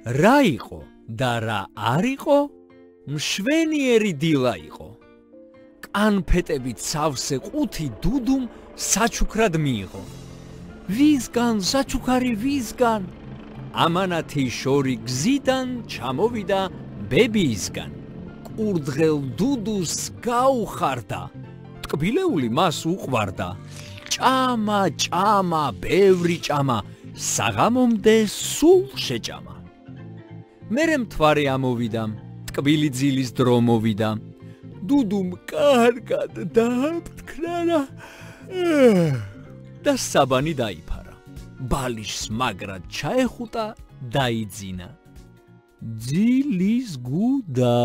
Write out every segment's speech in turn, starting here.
რა იყო და რა არ იყო? მშვენიერი დილა იყო. კანფეტებით სავსე ყუთი დუდუმ საჩუქრად მიიღო. ვისგან საჩუქარი ვისგან? ამანათი შორი გზიდან ჩამოვიდა ბებიისგან. კურდღელ დუდუს გაუხარდა. ტკბილეული მას უყვარდა. ჭამა, ჭამა, ბევრი ჭამა, საღამომდე სულ შეჭამა. მერე მთვარე ამოვიდა, ტკბილი ძილის დრო მოვიდა. დუდუმ კარგად დააფრთხარა და საბანი დაიფარა. ბალიშს მაგრად ჩაეხუტა, დაიძინა. ძილის გუდა.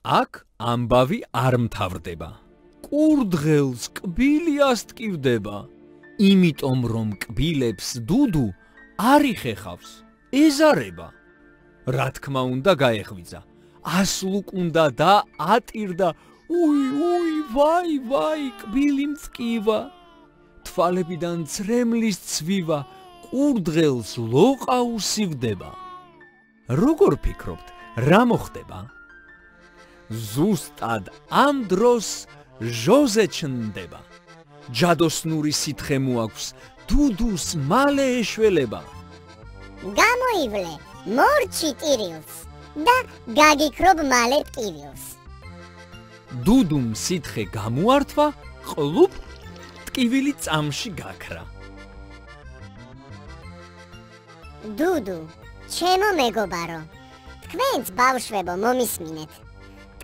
აქ ამბავი არ მთავრდება. კურდღელს კბილი ასტკივდება. იმიტომ რომ კბილებს დუდუ არ იხეხავს, ეზარება. რა თქმა უნდა გაეღვიძა. ასლუკუნდა და ატირდა. უი, უი, ვაი, ვაი, კბილი მწკივა. თვალებიდან ცრემლის ცვივა, კურდღელს ლოყა უსივდება. როგორ ფიქრობთ, რა მოხდება? ზუსტად ამ დროს ჟოზე ჩნდება. ჯადოსნური სითხე მოაქვს, დუდუს მალე ეშველება. გამოივლე მორჩი ტირილს და გაგიქრობ მალე ტკივილს. დუდუმ სითხე გამოართვა, ყლუპ, ტკივილი წამში გაქრა. დუდუ, ჩემო მეგობარო, თქვენც ბავშვებო მომისმინეთ.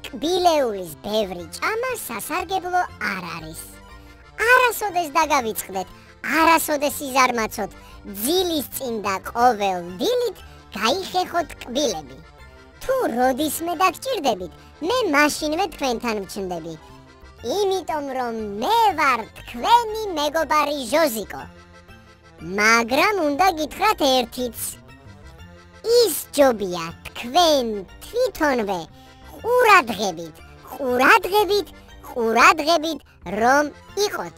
ტკბილეულის ბევრი ჭამა სასარგებლო არ არის. არასოდეს დაგავიწყდეთ, არასოდეს იზარმაცოთ, ძილის წინ და ყოველ დილით გაიხეხოთ ტკბილები. თუ როდისმე დაგჭირდებით, მე მაშინვე თქვენთან ვჩნდები. იმიტომ რომ მე ვარ თქვენი მეგობარი ჟოზიკო. მაგრამ უნდა გითხრათ ერთიც. ის ჯობია თქვენ თვითონვე ყურადღებით, რომ იყოთ.